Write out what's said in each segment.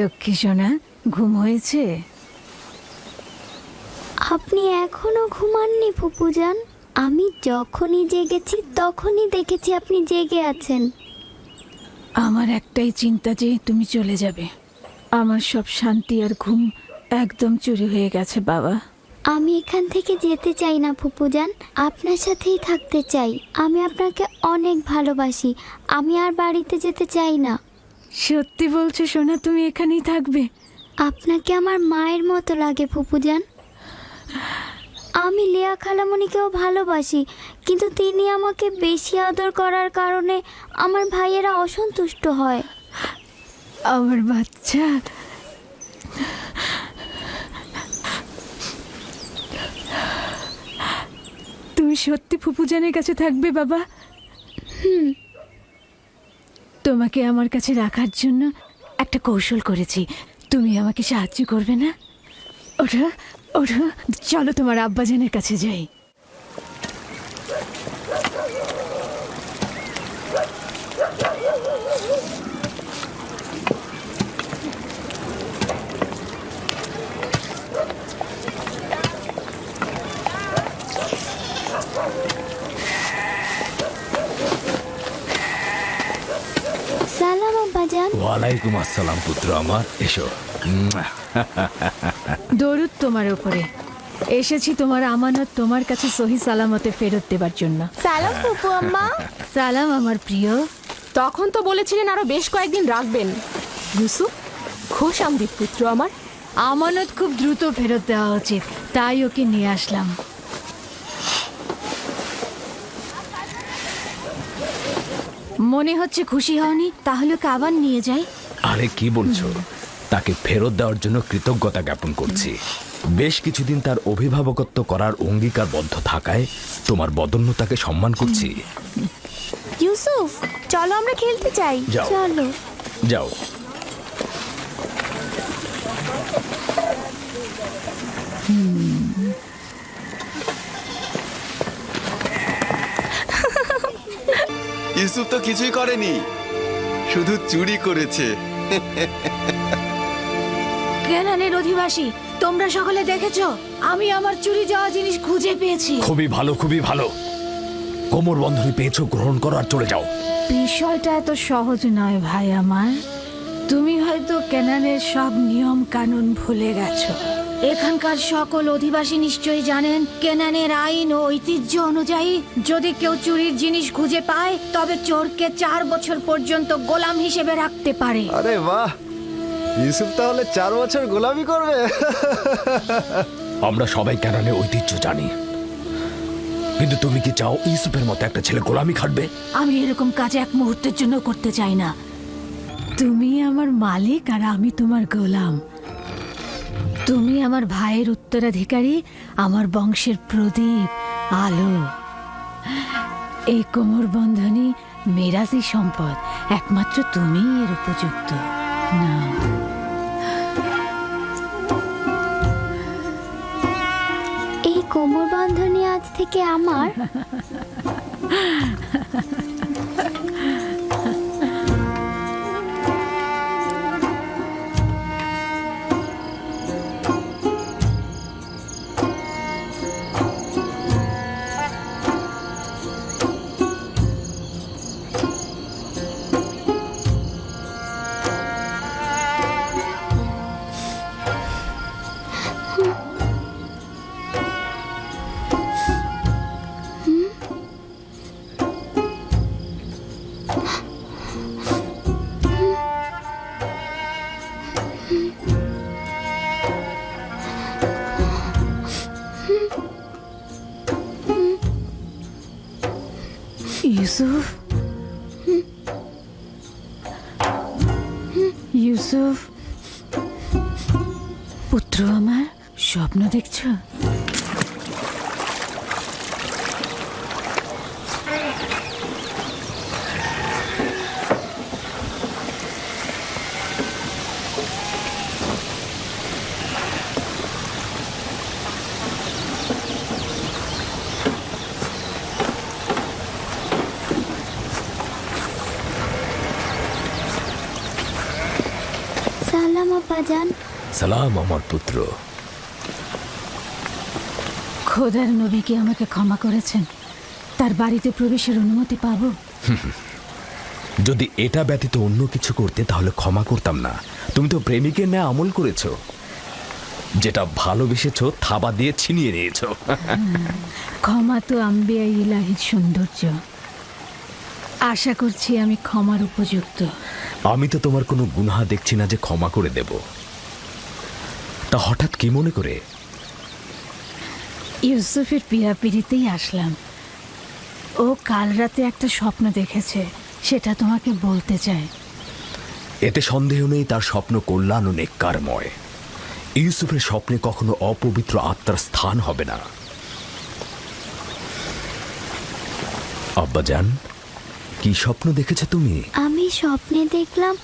লক্ষ্মী সোনা, ঘুম হয়েছে? আপনি এখনো ঘুমাননি ফুপুজান? আমি যখনই জেগেছি তখনই দেখেছি আপনি জেগে আছেন। আমার একটাই চিন্তা যে তুমি চলে যাবে। আমার সব শান্তি আর ঘুম একদম চুরি হয়ে গেছে বাবা। আমি এখান থেকে যেতে চাই না ফুপুজান, আপনার সাথেই থাকতে চাই। আমি আপনাকে অনেক ভালোবাসি। আমি আর বাড়িতে যেতে চাই না। সত্যি বলছো সোনা, তুমি এখানেই থাকবে? আপনাকে আমার মায়ের মতো লাগে ফুপুজান। আমি লিয়া খালামণিকেও ভালোবাসি, কিন্তু তিনি আমাকে বেশি আদর করার কারণে আমার ভাইয়েরা অসন্তুষ্ট হয়। আমার বাচ্চা, তুমি সত্যি ফুপুজানের কাছে থাকবে বাবা? তোমাকে আমার কাছে রাখার জন্য একটা কৌশল করেছি। তুমি আমাকে সাহায্য করবে না? ওঠো ওঠো, চলো তোমার আব্বাজানের কাছে যাই। সালাম আব্বাজান। ওয়ালাইকুম আসসালাম পুত্র আমার, এসো। দরুদ তোমার উপরে। এসেছি তোমার আমানত তোমার কাছে সহি সালামতে ফেরত দেবার জন্য। সালাম ফুপু আম্মা। সালাম আমার প্রিয়। তখন তো বলেছিলেন আরো বেশ কয়েকদিন রাখবেন। ইউসুফ, খোশ আমদিদ পুত্র আমার। আমানত খুব দ্রুত ফেরত দেওয়া উচিত, তাই ওকে নিয়ে আসলাম। মনে হচ্ছে খুশি হওনি, তাহলে ওকে আবার নিয়ে যাই। আরে কি বলছো? তাকে ফেরত দেওয়ার জন্য কৃতজ্ঞতা জ্ঞাপন করছি। বেশ কিছুদিন তার অভিভাবকত্ব করার অঙ্গীকারবদ্ধ থাকায় তোমার বদন্যতাকে সম্মান করছি। ইউসুফ, চলো আমরা খেলতে চাই। যাও। চলো। যাও। ইউসুফ তো কিছুই করেনি, শুধু চুরি করেছে। কেনানের অধিবাসী, তোমরা সকলে দেখেছো আমি আমার চুরি যাওয়া জিনিস খুঁজে পেয়েছি। খুবই ভালো, খুবই ভালো। কোমর বন্ধনী পেয়েছো, গ্রহণ করো আর চলে যাও। বিষয়টা এত সহজ নয় ভাই আমার। তুমি হয়তো কেনানের সব নিয়ম কানুন ভুলে গেছো। এখানকার সকল অধিবাসী নিশ্চয়ই জানেন কেনানের আইন ও ঐতিহ্য অনুযায়ী যদি কেউ চুরির জিনিস খুঁজে পায় তবে চোরকে 4 বছর পর্যন্ত গোলাম হিসেবে রাখতে পারে। আরে বাহ, ইউসুফ তাহলে 4 বছর গোলামি করবে? আমরা সবাই কেনানের ঐতিহ্য জানি, কিন্তু তুমি কি চাও ইউসুফের মতো একটা ছেলে গোলামি খাটবে? আমি এরকম কাজ এক মুহূর্তের জন্য করতে চাই না। তুমি আমার মালিক আর আমি তোমার গোলাম। তুমি আমার ভাইয়ের উত্তরাধিকারী, আমার বংশের প্রদীপ, আলো। এই কোমর বন্ধনী মেরাজি সম্পদ, একমাত্র তুমিই এর উপযুক্ত। না, এই কোমর বন্ধনী আজ থেকে আমার। ইউসুফ, ইউসুফ, পুত্র আমার, স্বপ্ন দেখছো? সালাম আব্বাজান। সালাম আমার পুত্র। খোদার নবী কি আমাকে ক্ষমা করেছেন? তার বাড়িতে প্রবেশের অনুমতি পাবো? যদি এটা ব্যতীত অন্য কিছু করতে তাহলে ক্ষমা করতাম না। তুমি তো প্রেমিকের ন্যায় আমল করেছো, যেটা ভালোবেসেছো থাবা দিয়ে ছিনিয়ে নিয়েছো। ক্ষমা তো আম্বিয়া ইলাহির সৌন্দর্য। আশা করছি আমি ক্ষমার উপযুক্ত। আমি তো তোমার কোনো গুনাহ দেখছি না যে ক্ষমা করে দেব। তা হঠাৎ কি মনে করে? ইউসুফের পিড়িতেই আসলাম। ও কাল রাতে একটা স্বপ্ন দেখেছে, সেটা তোমাকে বলতে চাই। এতে সন্দেহ নেই তার স্বপ্ন কল্যাণ ও নেককারময়। ইউসুফের স্বপ্নে কখনো অপবিত্র আত্মার স্থান হবে না। আব্বাজান, কি স্বপ্ন দেখেছো তুমি? আমি স্বপ্নে দেখলাম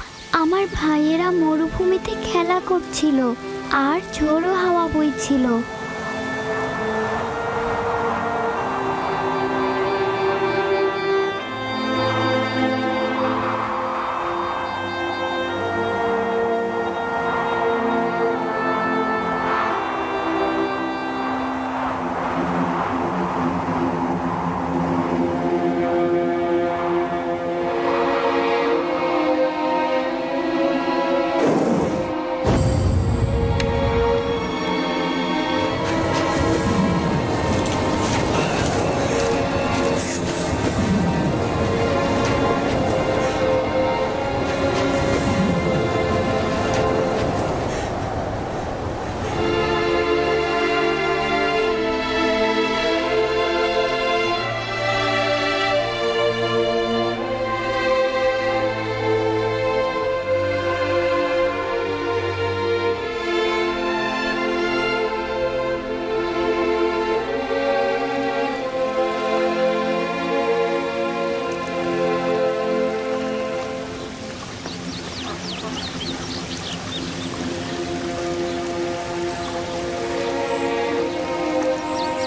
আমার ভাইয়েরা মরুভূমিতে খেলা করছিল আর ঝোড়ো হাওয়া বইছিল।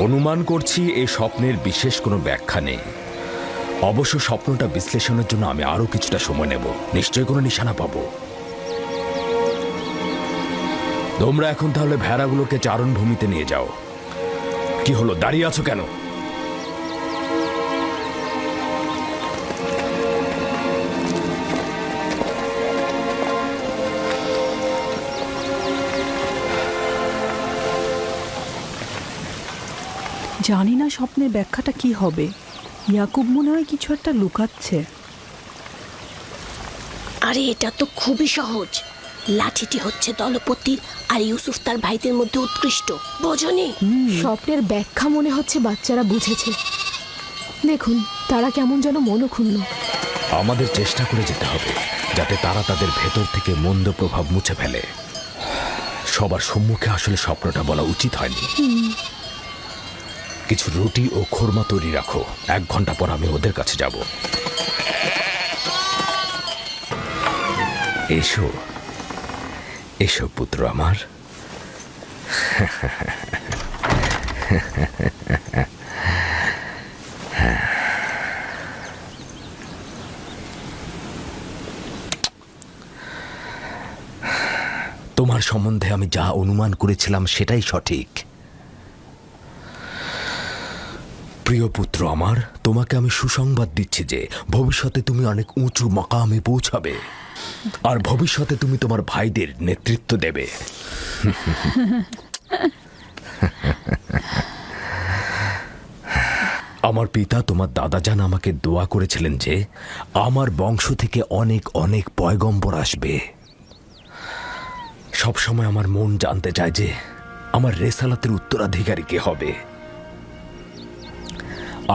অনুমান করছি এই স্বপ্নের বিশেষ কোনো ব্যাখ্যা নেই। অবশ্য স্বপ্নটা বিশ্লেষণের জন্য আমি আরো কিছুটা সময় নেব। নিশ্চয়ই কোনো নিশানা পাবো। তোমরা এখন তাহলে ভেড়াগুলোকে চারণভূমিতে নিয়ে যাও। কি হলো, দাঁড়িয়ে আছো কেন? জানি না স্বপ্নের ব্যাখ্যাটা কি হবে। ইয়াকুব মনে হয় কিছু একটা লুকাচ্ছে। আরে এটা তো খুবই সহজ। লাঠিটি হচ্ছে দলপতির আর ইউসুফ তার ভাইদের মধ্যে উৎকৃষ্ট, বোঝনি? স্বপ্নের ব্যাখ্যা মনে হচ্ছে বাচ্চারা বুঝেছে। দেখুন তারা কেমন যেন মনক্ষুণ্ণ। আমাদের চেষ্টা করে যেতে হবে যাতে তারা তাদের ভেতর থেকে মন্দ প্রভাব মুছে ফেলে। সবার সম্মুখে আসলে স্বপ্নটা বলা উচিত হয়নি। কিছু রুটি ও খোরমা তৈরি রাখো, 1 ঘন্টা পর আমি ওদের কাছে যাব। এসো এসো পুত্র আমার। তোমার সম্বন্ধে আমি যা অনুমান করেছিলাম সেটাই সঠিক। প্রিয় পুত্র আমার, তোমাকে আমি সুসংবাদ দিচ্ছি যে ভবিষ্যতে তুমি অনেক উঁচু মাকামে পৌঁছাবে, আর ভবিষ্যতে তুমি তোমার ভাইদের নেতৃত্ব দেবে। আমার পিতা তোমার দাদাজান আমাকে দোয়া করেছিলেন যে আমার বংশ থেকে অনেক অনেক পয়গম্বর আসবে। সবসময় আমার মন জানতে চায় যে আমার রেসালাতের উত্তরাধিকারী কে হবে।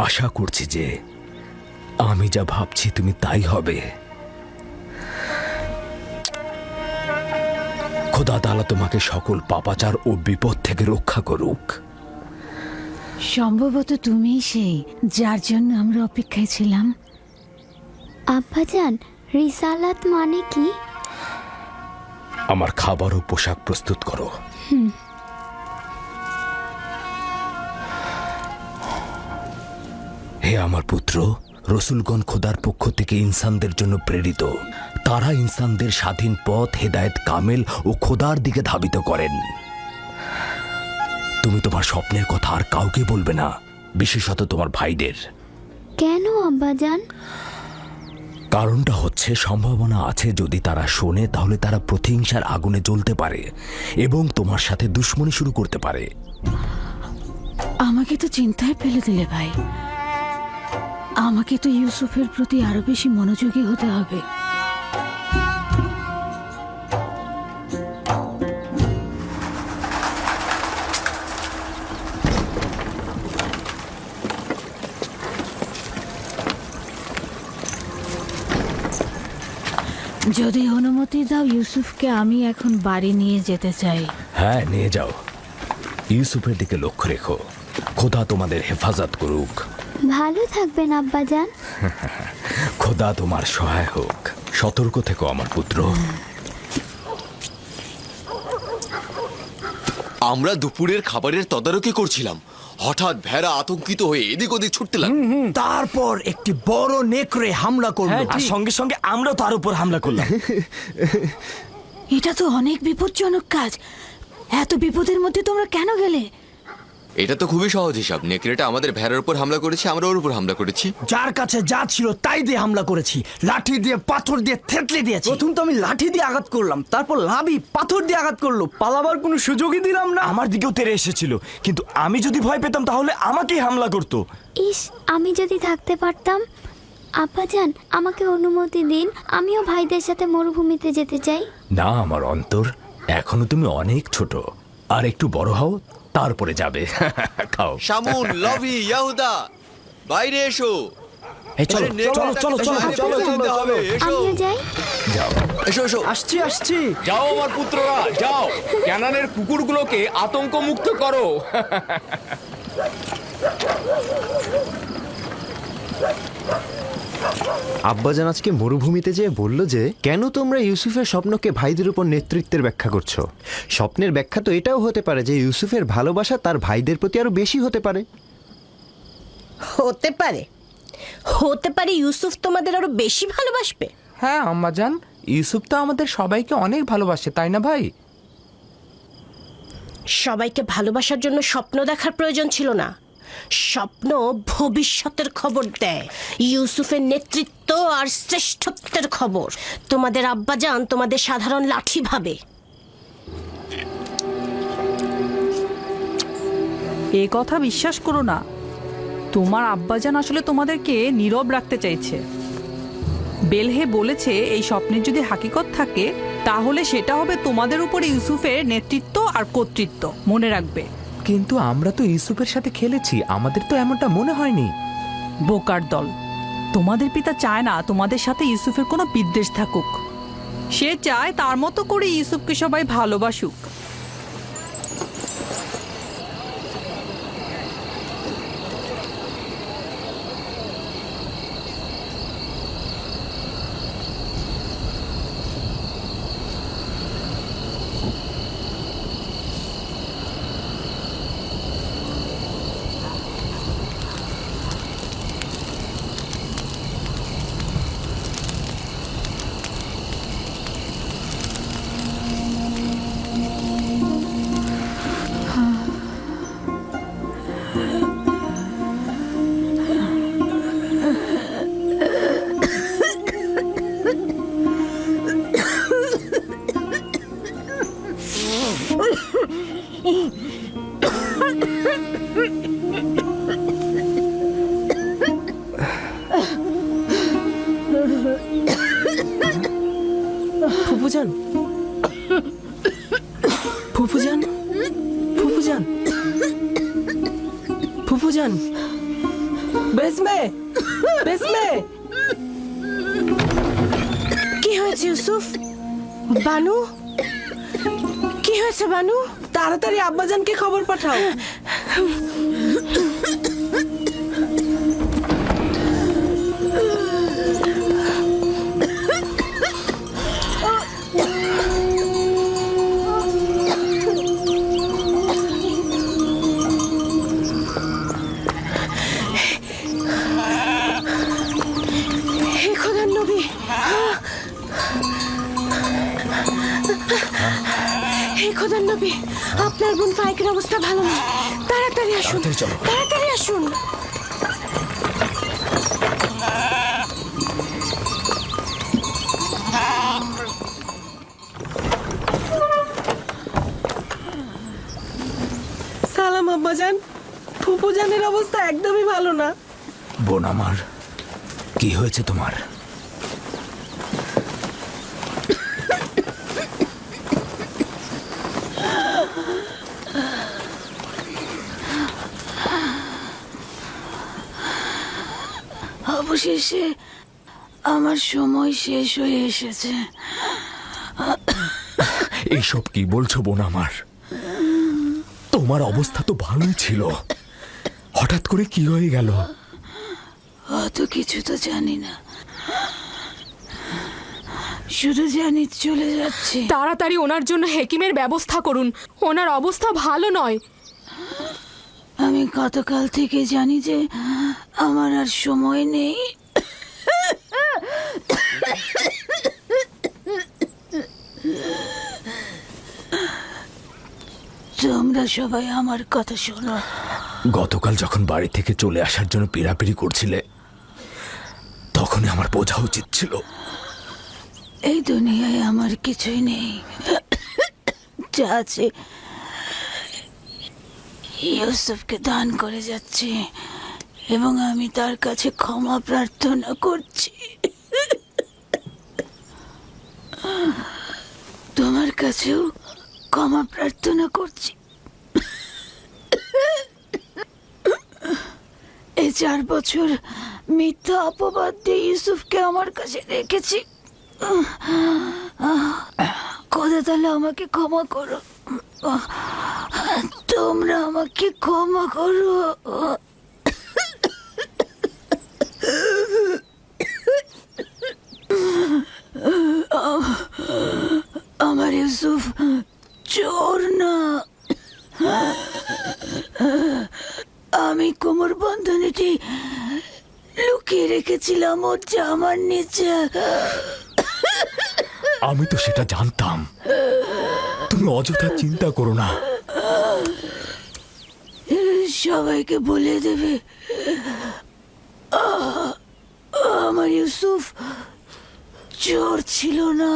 আশা করছি যে আমি যা ভাবছি তুমি তাই হবে। খোদা তাআলা তোমাকে সকল পাপাচার ও বিপদ থেকে রক্ষা করুক। সম্ভবত তুমিই সেই যার জন্য আমরা অপেক্ষায় ছিলাম। আব্বাজান, রিসালাত মানে কি? আমার খাবার ও পোশাক প্রস্তুত করো। হে আমার পুত্র, রসুলগণ খোদার পক্ষ থেকে ইনসানদের জন্য প্রেরিত। তারা ইনসানদের স্বাধীন পথ, হেদায়েত কামেল ও খোদার দিকে ধাবিত করেন। তুমি তোমার স্বপ্নের কথা আর কাউকে বলবে না, বিশেষত তোমার ভাইদের। কেন আব্বাজান? কারণটা হচ্ছে, সম্ভাবনা আছে যদি তারা শোনে তাহলে তারা প্রতিহিংসার আগুনে জ্বলতে পারে এবং তোমার সাথে দুশ্মনী শুরু করতে পারে। আমাকে তো চিন্তায় ফেলে দিলে ভাই। আমাকে তো ইউসুফের প্রতি আরো বেশি মনোযোগী হতে হবে। যদি অনুমতি দাও, ইউসুফকে আমি এখন বাড়ি নিয়ে যেতে চাই। হ্যাঁ, নিয়ে যাও। ইউসুফের দিকে লক্ষ্য রেখো। খোদা তোমাদের হেফাজত করুক। ভালো থাকবেন আব্বাজান। খোদা তোমার সহায় হোক। সতর্ক থেকো আমার পুত্র। আমরা দুপুরের খাবারের তদারকি করছিলাম, হঠাৎ ভেড়া আতঙ্কিত হয়ে এদিক ওদিক ছুটতে লাগলো। তারপর একটি বড় নেকড়ে হামলা করলো, আর সঙ্গে সঙ্গে আমরাও তার উপর হামলা করলাম। এটা তো অনেক বিপজ্জনক কাজ। এত বিপদের মধ্যে তোমরা কেন গেলে? এটা তো খুবই সহজ হিসাব। নেকড়েটা আমাদের ভেড়ার উপর হামলা করেছে, আমরা ওর উপর হামলা করেছি। যার কাছে যা ছিল তাই দিয়ে হামলা করেছি, লাঠি দিয়ে, পাথর দিয়ে থেতলে দিয়েছি। প্রথম তো আমি লাঠি দিয়ে আঘাত করলাম, তারপর লাভি পাথর দিয়ে আঘাত করলো, পালাবার কোনো সুযোগই দিলাম না। আমার দিকেও তেড়ে এসেছিল, কিন্তু আমি যদি ভয় পেতাম তাহলে আমাকেই হামলা করতো। ইস, আমি যদি থাকতে পারতাম। আব্বাজান, আমাকে অনুমতি দিন, আমিও ভাইদের সাথে মরুভূমিতে যেতে চাই। না আমার অন্তর, এখনো তুমি অনেক ছোট। আর একটু বড় হও, তারপরে যাবে। খাও। শামুন, লভি, ইয়াহুদা, বাইরে এসো। এই চলো আরে, নেকড়েটাকে চলো চলো চলো বাইরে চলো ফেলে দিতে হবে। এসো আমিও যাই। যাও। এসো এসো। আসছি। যাও আমার পুত্ররা, যাও। ক্যানানের কুকুরগুলোকে আতঙ্ক মুক্ত করো। আব্বাজান আজকে মরুভূমিতে যেয়ে বলল যে কেন তোমরা ইউসুফের স্বপ্নকে ভাইদের উপর নেতৃত্বের ব্যাখ্যা করছো। স্বপ্নের ব্যাখ্যা তো এটাও হতে পারে যে ইউসুফের ভালোবাসা তার ভাইদের প্রতি আরো বেশি হতে পারে। হতে পারে ইউসুফ তোমাদের আরো বেশি ভালোবাসবে। হ্যাঁ আম্মাজান, ইউসুফ তো আমাদের সবাইকে অনেক ভালোবাসে, তাই না ভাই? সবাইকে ভালোবাসার জন্য স্বপ্ন দেখার প্রয়োজন ছিল না। স্বপ্ন ভবিষ্যতের খবর দেয়, ইউসুফের নেতৃত্ব আর শ্রেষ্ঠত্বের খবর। তোমাদের আব্বাজান তোমাদের সাধারণ লাঠি ভাবে। এ কথা বিশ্বাস করো না। তোমার আব্বাজান আসলে তোমাদেরকে নীরব রাখতে চাইছে। বেলহে বলেছে এই স্বপ্নের যদি হাকিকত থাকে তাহলে সেটা হবে তোমাদের উপরে ইউসুফের নেতৃত্ব আর কর্তৃত্ব। মনে রাখবে। কিন্তু আমরা তো ইউসুফের সাথে খেলেছি, আমাদের তো এমনটা মনে হয়নি। বোকার দল, তোমাদের পিতা চায় না তোমাদের সাথে ইউসুফের কোনো বিদ্বেষ থাকুক। সে চায় তার মতো করে ইউসুফকে সবাই ভালোবাসুক। ফুফুজান, ফুফুজান, ফুফুজান, ফুফুজান, বেসমে, বেসমে। কি হয়েছে ইউসুফ? বানু, হয়েছে বানু? তাড়াতাড়ি আব্বাজানকে খবর পাঠাও। হে খোদার নবী, হে খোদার নবী, আপনার বোন ফাইকের অবস্থা ভালো না। তাড়াতাড়ি আসুন, তাড়াতাড়ি আসুন। সালাম আব্বাজান, ফুপুজানের অবস্থা একদমই ভালো না। বোন আমার, কি হয়েছে তোমার? অবশেষে আমার সময় শেষ হয়ে এসেছে। এইসব কি বলছো বোন আমার? তোমার অবস্থা তো ভালোই ছিল, হঠাৎ করে কি হয়ে গেল? অত কিছু তো জানি না, শুধু জানি চলে যাচ্ছে। তাড়াতাড়ি ওনার জন্য হেকিমের ব্যবস্থা করুন, ওনার অবস্থা ভালো নয়। আমি গতকাল থেকে জানি যে আমার আর সময় নেই। তোমরা সবাই আমার কথা শোনো। গতকাল যখন বাড়ি থেকে চলে আসার জন্য পিড়াপিড়ি করছিলে, তখনই আমার বোঝা উচিত ছিল। এই দুনিয়ায় আমার কিছুই নেই, যা আছে ইউসুফকে দান করে যাচ্ছি এবং আমি তার কাছে ক্ষমা প্রার্থনা করছি। তোমার কাছেও ক্ষমা প্রার্থনা করছি। এই 4 বছর মিথ্যা অপবাদ দিয়ে ইউসুফকে আমার কাছে রেখেছি। খোদা তাহলে আমাকে ক্ষমা করো, তোমরা আমাকে ক্ষমা করো। আমার ইউসুফ চোর না, আমি কোমর বন্ধনীটি লুকিয়ে রেখেছিলাম ওর জামার নিচে। আমি তো সেটা জানতাম, তুমি অযথা চিন্তা করো না। সবাইকে বলে দেবে আমার ইউসুফ চোর ছিল না,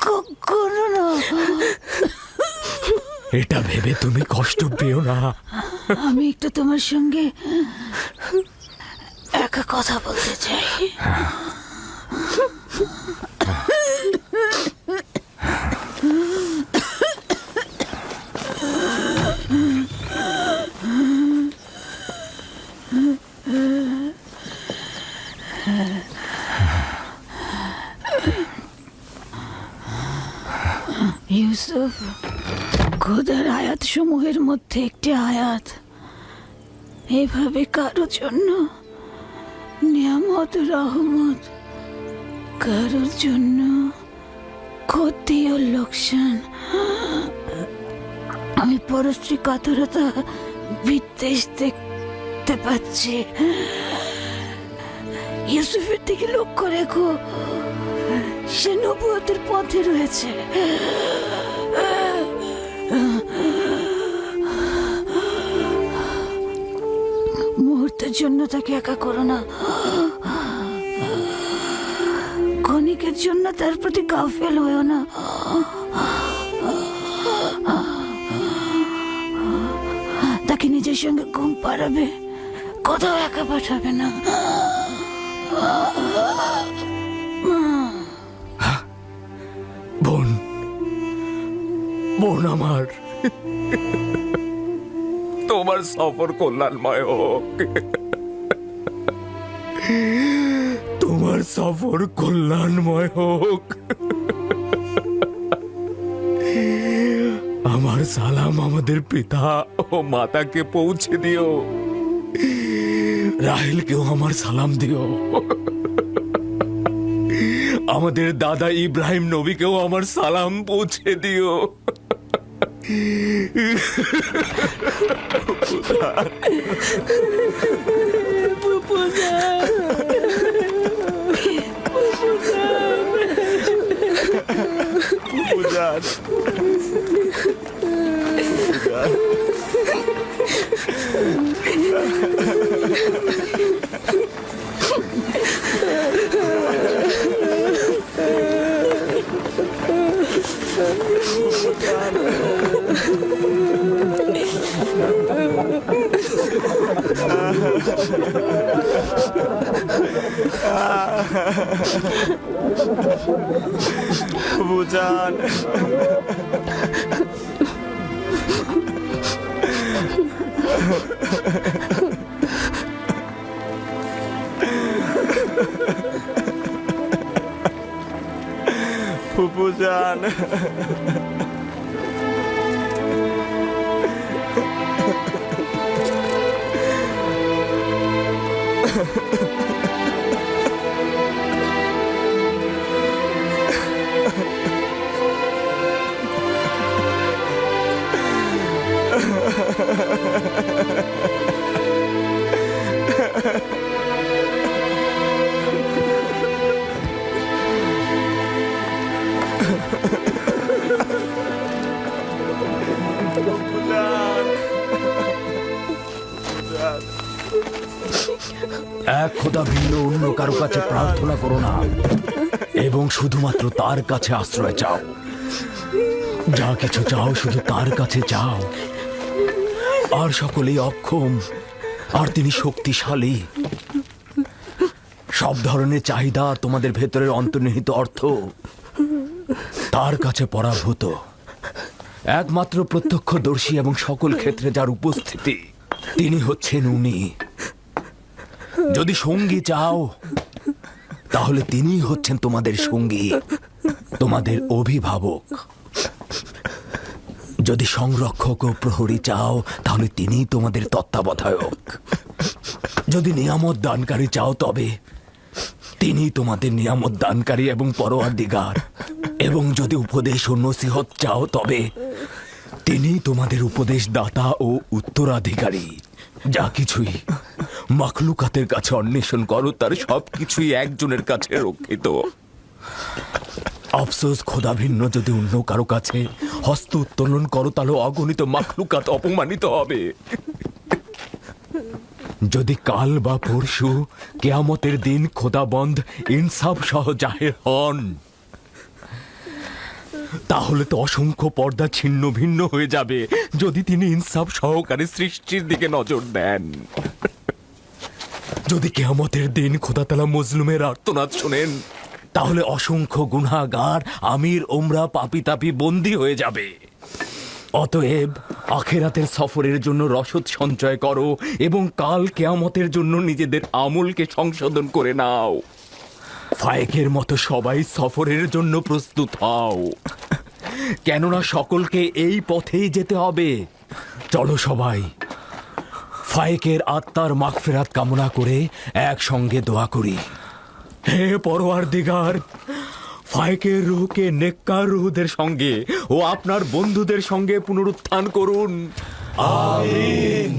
কখনো না। এটা ভেবে তুমি কষ্ট পেও না। আমি একটু তোমার সঙ্গে একা কথা বলতে চাই। ইউসুফ খোদার আয়াত সমূহের মধ্যে একটি আয়াত। এভাবে কারো জন্য নিয়ামত রহমত, কারোর জন্য ক্ষতি ও লোকসান। আমি পরশ্রী কাতরতা বিদ্বেষ দেখতে পাচ্ছি। ইউসুফের দিকে লক্ষ্য রেখো, সে নবুয়তের পথে রয়েছে। মুহূর্তের জন্য তাকে একা করো না, ক্ষণিকের জন্য তার প্রতি গাফেল হয়েও না। তাকে নিজের সঙ্গে ঘুম পাড়াবে, কোথাও একা পাঠাবে না। বোন, বোন আমার, তোমার সফর কল্যাণময় হোক, তোমার সফর কল্যাণময় হোক। আমার সালাম আমাদের পিতা ও মাতাকে পৌঁছে দিও। রাহেলকেও আমার সালাম দিও। আমাদের দাদা ইব্রাহিম নবীকেও আমার সালাম পৌঁছে দিও। বুঝান ফুপুজান এক খোদা ভিন্ন অন্য কারো কাছে প্রার্থনা করো না এবং শুধুমাত্র তার কাছে আশ্রয় চাও। যা কিছু চাও শুধু তার কাছে চাও। আর সকলেই অক্ষম, আর তিনি শক্তিশালী। সব ধরনের চাহিদা তোমাদের ভেতরের অন্তর্নিহিত অর্থ তার কাছে পরাভূত। একমাত্র প্রত্যক্ষদর্শী এবং সকল ক্ষেত্রে যার উপস্থিতি, তিনি হচ্ছেন উনি। যদি সঙ্গী চাও তাহলে তিনিই হচ্ছেন তোমাদের সঙ্গী, তোমাদের অভিভাবক। যদি সংরক্ষক ও প্রহরী চাও তাহলে তিনিই তোমাদের তত্ত্বাবধায়ক। যদি নিয়ামত দানকারী চাও তবে তিনি তোমাদের নিয়ামত দানকারী এবং পরওয়ারদিগার। এবং যদি উপদেশ ও নসিহত চাও তবে তিনি তোমাদের উপদেশ দাতা ও উত্তরাধিকারী। যা কিছুই মাখলুকাতের কাছে অন্বেষণ করো তার সবকিছুই একজনের কাছে রক্ষিত। আফসোস, খোদা ভিন্ন যদি অন্য কারো কাছে হস্ত উত্তোলন করো তাহলে অগণিত মাখলুকাত অপমানিত হবে। যদি কাল বা পরশু কেয়ামতের দিন খোদাবন্ধ ইনসাফ সহ জাহের হন তাহলে তো অসংখ্য পর্দা ছিন্ন ভিন্ন হয়ে যাবে যদি তিনি ইনসাফ সহকারে সৃষ্টির দিকে নজর দেন। যদি কেয়ামতের দিন খোদা তাআলা মজলুমের আর্তনাদ শোনেন তাহলে অসংখ্য গুনাহগার আমির ওমরা পাপী তাপী বন্দী হয়ে যাবে। অতএব আখেরাতের সফরের জন্য রসদ সঞ্চয় করো এবং কাল কেয়ামতের জন্য নিজেদের আমলকে সংশোধন করে নাও। ফায়েকের মতো সবাই সফরের জন্য প্রস্তুত হও, কেননা সকলকে এই পথেই যেতে হবে। চলো সবাই ফায়েকের আত্মার মাগফিরাত কামনা করে একসঙ্গে দোয়া করি। হে পরওয়ারদিগার, ফায়েকের রূহকে নেককার রূহদের সঙ্গে ও আপনার বন্ধুদের সঙ্গে পুনরুত্থান করুন। আমিন।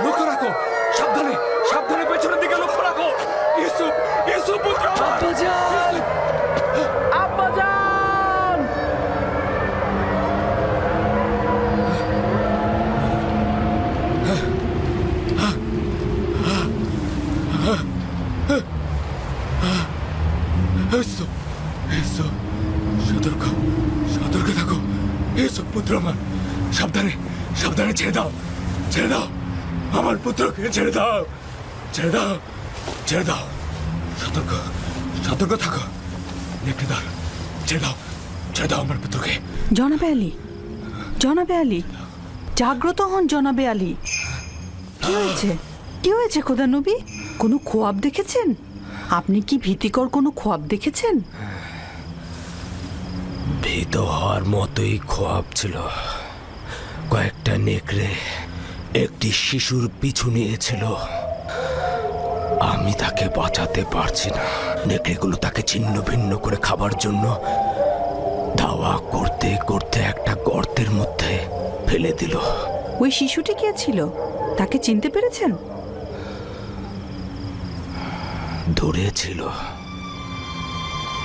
লক্ষ্য রাখো, সাবধানে, সাবধানে পেছনের দিকে লক্ষ্য রাখো। ইউসুফ, ইউসুফ পুত্র আমার। আব্বাজান! ইউসুফ, ইউসুফ, সতর্ক, সতর্ক থাকো। ইউসুফ পুত্র আমার, সাবধানে, সাবধানে ছেড়ে দাও, ছেড়ে দাও, আমার পুত্রকে ছেড়ে দাও, ছেড়ে দাও, ছেড়ে দাও। সতর্ক, সতর্ক থাকো। নেকড়েদার, ছেড়ে দাও, ছেড়ে দাও আমার পুত্রকে। জনাবে আলী, জনাবে আলী, জাগ্রত হন জনাবে আলী। কি হয়েছে, কি হয়েছে খোদা নবী? কোনো খোয়াব দেখেছেন? আপনি কি ভীতিকর কোনো খোয়াব দেখেছেন? ভীত হওয়ার মতোই খোয়াব ছিল। কয়েকটা নেকড়ে একটি শিশুর পিছু নিয়েছিল। আমি তাকে বাঁচাতে পারছি না। নেকড়েগুলো তাকে ছিন্ন ভিন্ন করে খাবার জন্য ধাওয়া করতে করতে একটা গর্তের মধ্যে ফেলে দিল। ওই শিশুটি কে ছিল? তাকে চিনতে পেরেছেন? দূরে ছিল,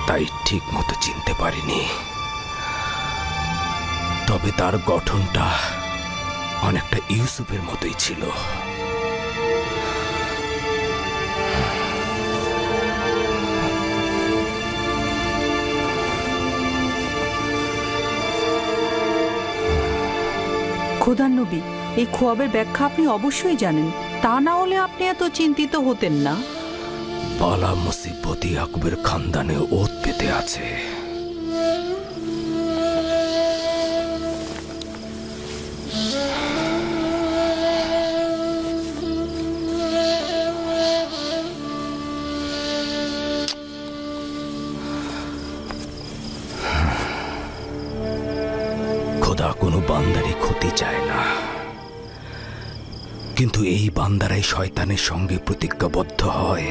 তাই ঠিক মতো চিনতে পারিনি। তবে তার গঠনটা অনেকটা ইউসুফের মতোই ছিল। খোদার নবী, এই খোয়াবের ব্যাখ্যা আপনি অবশ্যই জানেন, তা না হলে আপনি এত চিন্তিত হতেন না। পালা মুসিবত ইয়াকুবের খানদানে ওত পেতে আছে। খোদা কোনো বান্দারই ক্ষতি চায় না, কিন্তু এই বান্দারাই শয়তানের সঙ্গে প্রতিজ্ঞাবদ্ধ হয়,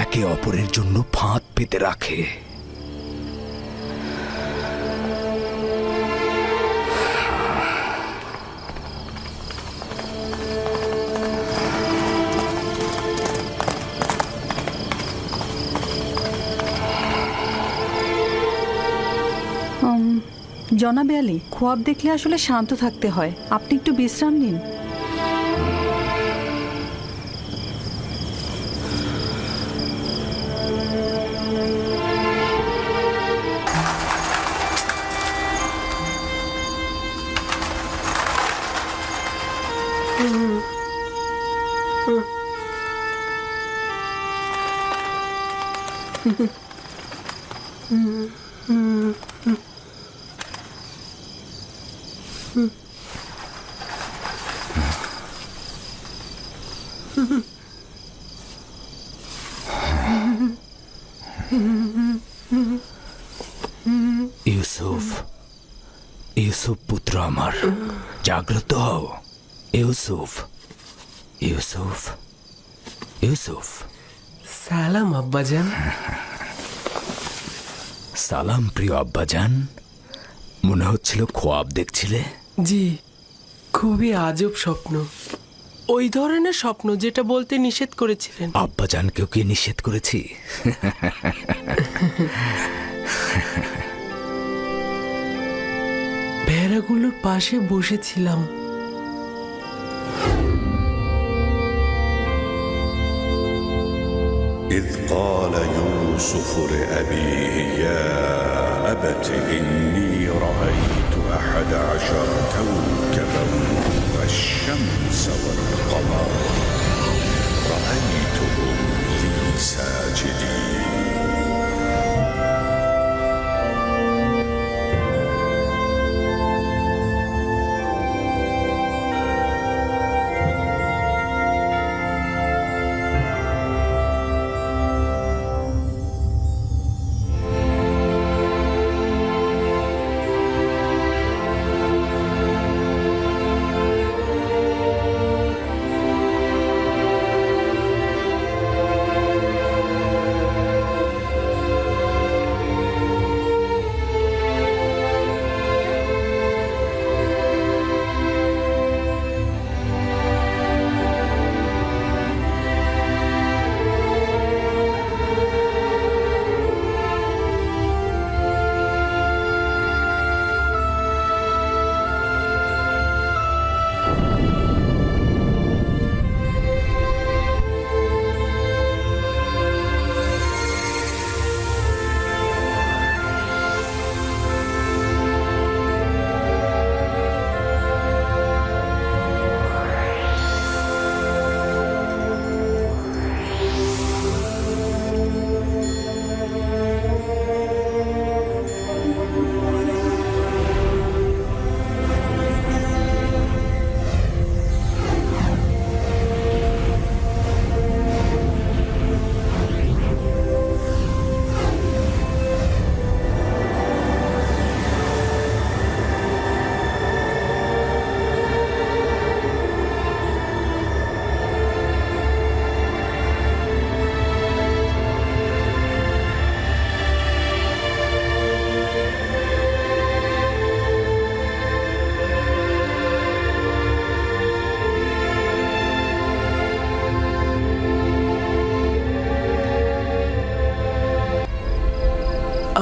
একে অপরের জন্য ফাঁদ পেতে রাখে। জনাবে আলী, খোয়াব দেখলে আসলে শান্ত থাকতে হয়। আপনি একটু বিশ্রাম নিন। ইউসুফ, ইউসুফ পুত্র আমার, জাগ্রত হও। ইউসুফ, ইউসুফ, ইউসুফ। সালাম আব্বাজান। সালাম প্রিয় আব্বাজান। মনে হচ্ছিল খোয়াব দেখছিলে। জি, খুবই আজব স্বপ্ন। ওই ধরনের স্বপ্ন যেটা বলতে নিষেধ করেছিলেন। আব্বাজানকেও কি নিষেধ করেছি? ভেড়াগুলোর পাশে বসেছিলাম। إذ قال يوسف لأبيه يا أبت إني رأيت 11 كوكبا والشمس والقمر رأيتهم لي ساجدين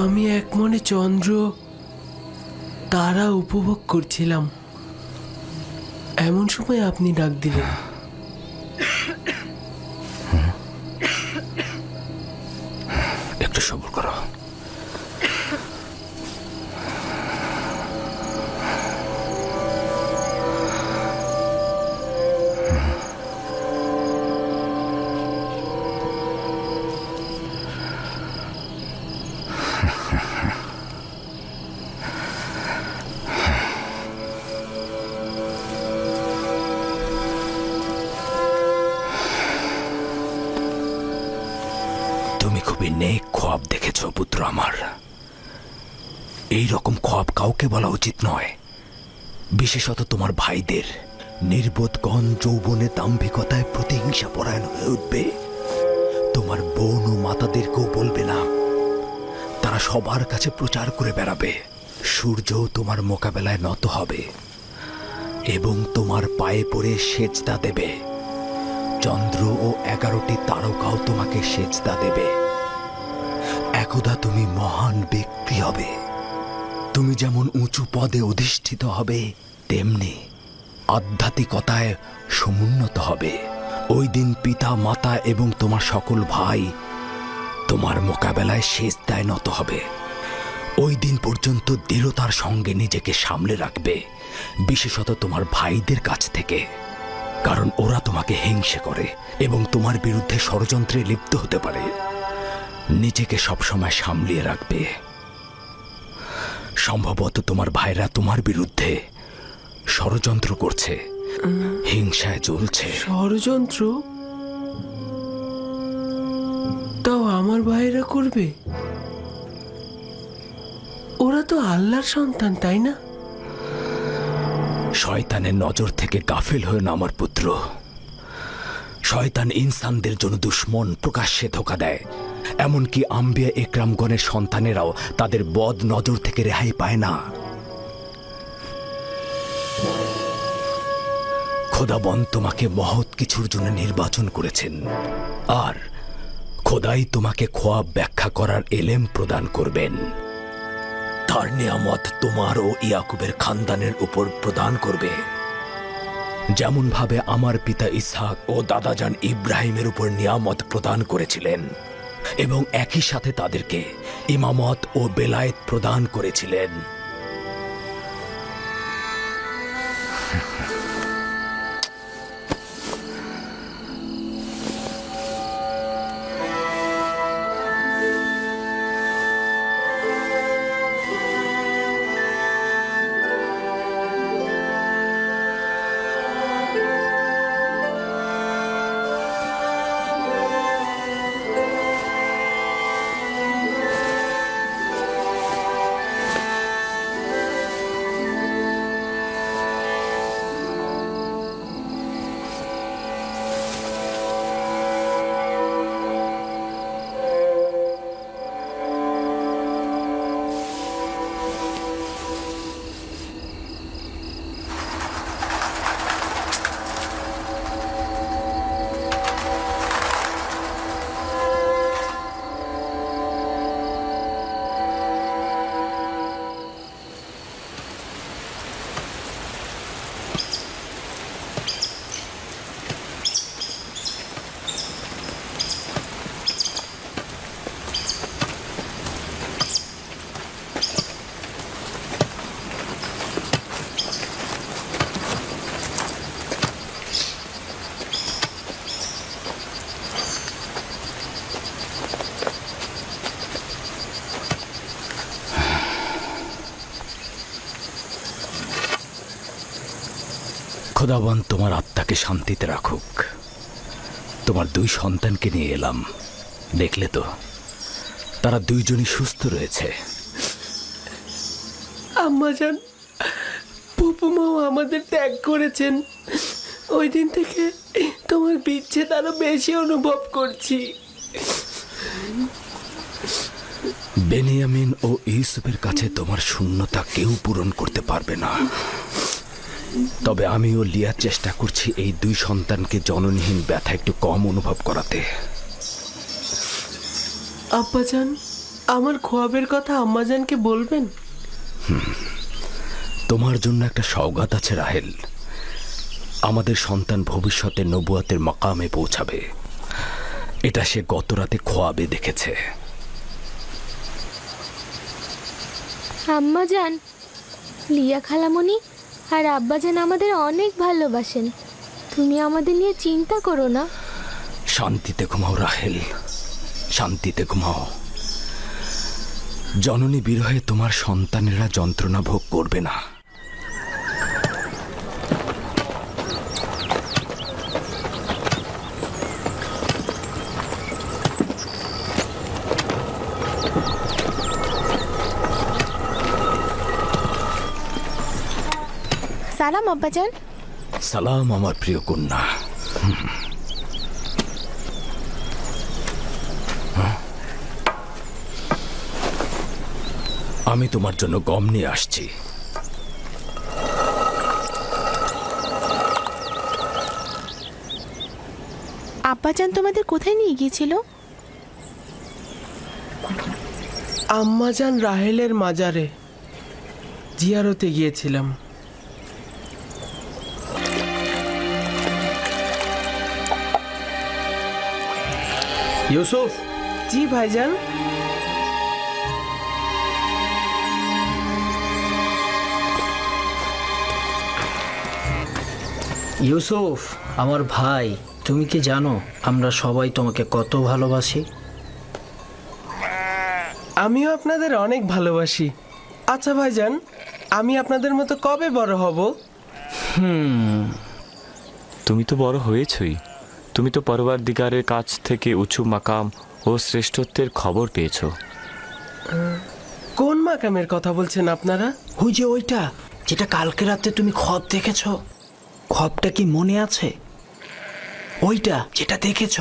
আমি এক মনে চন্দ্র তারা উপভোগ করছিলাম, এমন সময় আপনি ডাক দিলেন। একটু সবর করো। তুমি খুবই নেক খোয়াব দেখেছ পুত্র আমার। এই রকম খোয়াব কাউকে বলা উচিত নয়, বিশেষত তোমার ভাইদের। নির্বোধগণ যৌবনে দাম্ভিকতায় প্রতিহিংসা পরায়ণ হয়ে উঠবে। তোমার বোন ও মাতাদেরকেও বলবে না, তারা সবার কাছে প্রচার করে বেড়াবে। সূর্যও তোমার মোকাবেলায় নত হবে এবং তোমার পায়ে পড়ে সেজদা দেবে। চন্দ্র ও 11টি তারকাও তোমাকে সেজদা দেবে। একদা তুমি মহান ব্যক্তি হবে। তুমি যেমন উঁচু পদে অধিষ্ঠিত হবে, তেমনি আধ্যাত্মিকতায় সমুন্নত হবে। ওই দিন পিতা মাতা এবং তোমার সকল ভাই তোমার মোকাবেলায় সেজদায় নত হবে। ওই দিন পর্যন্ত দৃঢ়তার সঙ্গে নিজেকে সামলে রাখবে, বিশেষত তোমার ভাইদের কাছ থেকে, কারণ ওরা তোমাকে হিংসে করে এবং তোমার বিরুদ্ধে ষড়যন্ত্রে লিপ্ত হতে পারে। নিজেকে সবসময় সামলিয়ে রাখবে। সম্ভবত তোমার ভাইরা তোমার বিরুদ্ধে ষড়যন্ত্র করছে, হিংসায় জ্বলছে। ষড়যন্ত্র? তাও আমার ভাইরা করবে? ওরা তো আল্লাহর সন্তান, তাই না? শয়তানের নজর থেকে গাফিল হয়ে না আমার পুত্র। শয়তান ইনসানদের জন্য দুশ্মন, প্রকাশ্যে ধোঁকা দেয়। এমনকি আম্বিয়া একরামগণের সন্তানেরাও তাদের বদ নজর থেকে রেহাই পায় না। খোদাবন তোমাকে মহৎ কিছুর জন্য নির্বাচন করেছেন, আর খোদাই তোমাকে খোয়াব ব্যাখ্যা করার এলেম প্রদান করবেন। তার নিয়ামত তোমার ও ইয়াকুবের খানদানের উপর প্রদান করবে, যেমন ভাবে আমার পিতা ইসহাক ও দাদাজান ইব্রাহিমের উপর নিয়ামত প্রদান করেছিলেন এবং একই সাথে তাদেরকে ইমামত ও বেলায়েত প্রদান করেছিলেন। খোদাবন তোমার আত্মাকে শান্তিতে রাখুক। তোমার 2 সন্তানকে নিয়ে এলাম, দেখলে তো তারা দুইজনই সুস্থ রয়েছে। আম্মাজান, ফুপুমাও আমাদের ত্যাগ করেছেন। ওই দিন থেকে তোমার বিচ্ছেদ আরো বেশি অনুভব করছি। বেনিয়ামিন ও ইউসুফের কাছে তোমার শূন্যতা কেউ পূরণ করতে পারবে না। তবে আমিও লিয়ার চেষ্টা করছি এই 2 সন্তানকে জননীহীন ব্যথা একটু কম অনুভব করাতে। আব্বাজান, আমার খোয়াবের কথা আম্মাজানকে বলবেন? তোমার জন্য একটা সওগাত আছে রাহেল। আমাদের সন্তান ভবিষ্যতে নবুয়াতের মাকামে পৌঁছাবে, এটা সে গত রাতে খোয়াবে দেখেছে। আম্মাজান, লিয়া খালামণি আর আব্বাজান আমাদের অনেক ভালোবাসেন। তুমি আমাদের নিয়ে চিন্তা করো না। শান্তিতে ঘুমাও রাহেল, শান্তিতে ঘুমাও। জননী বিরহে তোমার সন্তানেরা যন্ত্রণা ভোগ করবে না। সালাম আব্বাজান। সালাম আমার প্রিয় কন্যা। আমি তোমার জন্য গম নিয়ে আসছি। আব্বাজান তোমাদের কোথায় নিয়ে গিয়েছিল? আম্মাজান রাহেলের মাজারে জিয়ারতে গিয়েছিলাম। ইউসুফ, জি ভাইজান। ইউসুফ আমার ভাই, তুমি কি জানো আমরা সবাই তোমাকে কত ভালোবাসি? আমিও আপনাদের অনেক ভালোবাসি। আচ্ছা ভাইজান, আমি আপনাদের মতো কবে বড় হব? তুমি তো বড় হয়েছই। তুমি তো পরওয়ারদিগারের কাছ থেকে উঁচু মাকাম ও শ্রেষ্ঠত্বের খবর পেয়েছো। কোন মাকামের কথা বলছেন আপনারা? ওই যে ওইটা, যেটা কালকে রাতে তুমি খব দেখেছ। খবটা কি মনে আছে? ওইটা যেটা দেখেছ।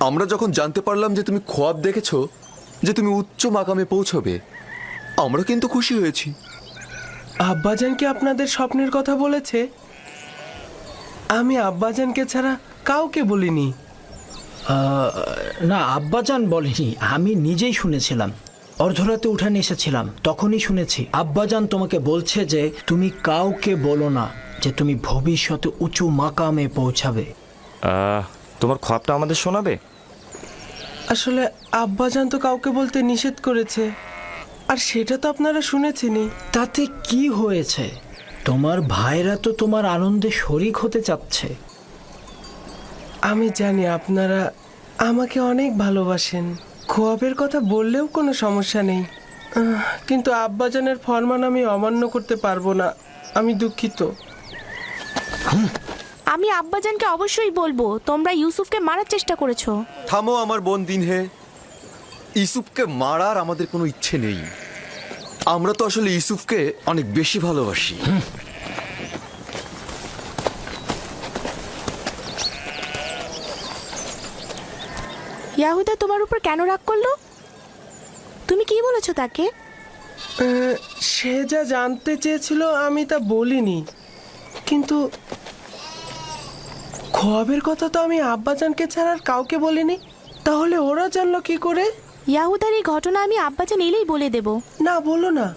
আমরা যখন জানতে পারলাম যে তুমি খোয়াব দেখেছো, যে তুমি উচ্চ মাকামে পৌঁছবে, আমরা কিন্তু খুশি হয়েছি। আব্বাজান কি আপনাদের স্বপ্নের কথা বলেছে? আমি আব্বাজানকে ছাড়া কাউকে বলিনি। না, আব্বাজান বলেনি, আমি নিজেই শুনেছিলাম। অর্ধরাতে উঠানে এসেছিলাম, তখনই শুনেছি আব্বাজান তোমাকে বলছে যে তুমি কাউকে বলো না যে তুমি ভবিষ্যতে উঁচু মাকামে পৌঁছাবে। তোমার খবরটা আমাদের শোনাবে? আসলে আব্বাজান তো কাউকে বলতে নিষেধ করেছে, আর সেটা তো আপনারা শুনেছেনই। তাতে কি হয়েছে? তোমার ভাইরা তো তোমার আনন্দে শরিক হতে চাচ্ছে। আমি জানি আপনারা আমাকে অনেক ভালোবাসেন, খোয়াবের কথা বললেও কোনো সমস্যা নেই। কিন্তু আব্বাজানের ফরমান আমি অমান্য করতে পারবো না, আমি দুঃখিত। আমি আব্বাজানকে অবশ্যই বলবো তোমরা ইউসুফকে মারার চেষ্টা করেছো। থামো আমার বোন দিনহে, ইউসুফকে মারার আমাদের কোনো ইচ্ছে নেই। আমরা তো আসলে ইউসুফকে অনেক বেশি ভালোবাসি। ইয়াহুদা তোমার উপর কেন রাগ করলো? তুমি কি বলেছো তাকে? সে যা জানতে চেয়েছিল আমি তা বলিনি, কিন্তু খোয়াবের কথা তো আমি আব্বাজানকে ছাড়া আর কাউকে বলিনি। তাহলে ওরা জানলো কি করে? ইয়াহুদার এই ঘটনা আমি আব্বাজান এলেই বলে দেব। না, বলো না।